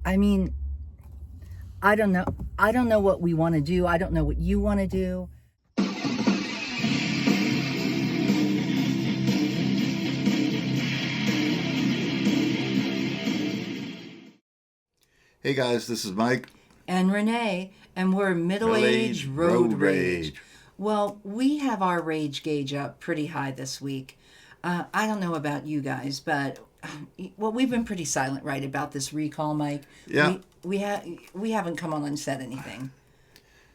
I mean, I don't know. I don't know what we want to do. I don't know what you want to do. Hey guys, this is Mike. And Renee, and we're middle-aged road rage. Well, we have our rage gauge up pretty high this week. I don't know about you guys, but well, we've been pretty silent, right, about this recall, Mike. Yeah. We haven't come on and said anything.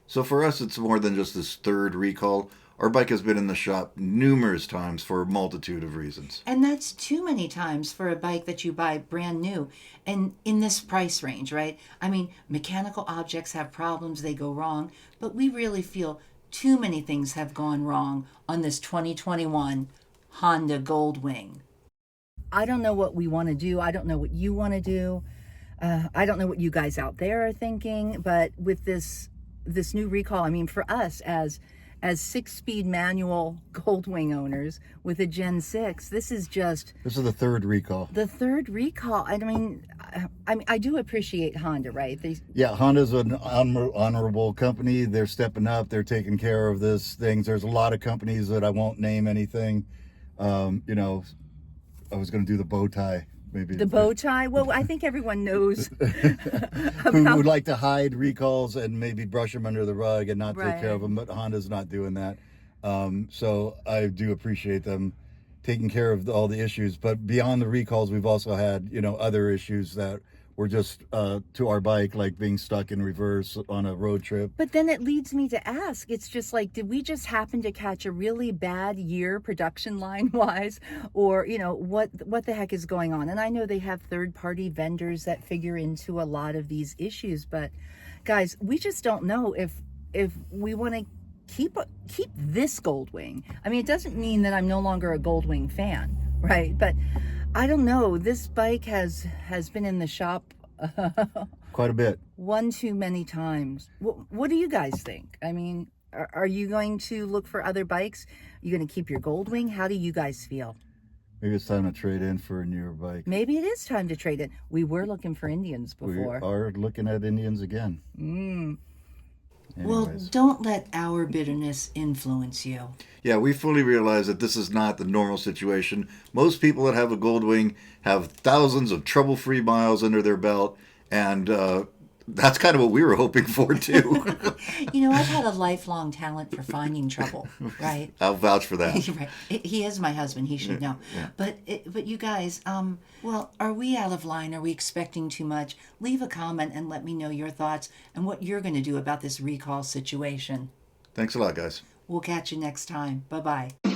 So for us, it's more than just this third recall. Our bike has been in the shop numerous times for a multitude of reasons. And that's too many times for a bike that you buy brand new and in this price range, right? I mean, mechanical objects have problems, they go wrong, but we really feel too many things have gone wrong on this 2021 Honda Goldwing. I don't know what we want to do. I don't know what you want to do. I don't know what you guys out there are thinking, but with this new recall, I mean, for us as 6-speed manual Goldwing owners with a Gen 6, this is the third recall. The third recall. I mean, I do appreciate Honda, right? Honda's an honorable company. They're stepping up. They're taking care of this things. There's a lot of companies that I won't name anything. I was going to do the bow tie. Maybe the bow tie. Well, I think everyone knows who would like to hide recalls and maybe brush them under the rug and not Right. take care of them. But Honda's not doing that. So I do appreciate them taking care of all the issues. But beyond the recalls, we've also had other issues that were just to our bike, like being stuck in reverse on a road trip. But then it leads me to ask, it's just like, did we just happen to catch a really bad year production line wise? Or, what the heck is going on? And I know they have third-party vendors that figure into a lot of these issues, but guys, we just don't know if we want to keep this Goldwing. I mean, it doesn't mean that I'm no longer a Goldwing fan, right? But I don't know. This bike has been in the shop quite a bit. One too many times. What do you guys think? I mean, are you going to look for other bikes? Are you going to keep your Goldwing? How do you guys feel? Maybe it's time to trade in for a newer bike. Maybe it is time to trade in. We were looking for Indians before. We are looking at Indians again. Well, don't let our bitterness influence you. Yeah, we fully realize that this is not the normal situation. Most people that have a Goldwing have thousands of trouble-free miles under their belt, and that's kind of what we were hoping for, too. I've had a lifelong talent for finding trouble, right? I'll vouch for that. Right. He is my husband. He should know. Yeah. But you guys, well, are we out of line? Are we expecting too much? Leave a comment and let me know your thoughts and what you're going to do about this recall situation. Thanks a lot, guys. We'll catch you next time. Bye-bye.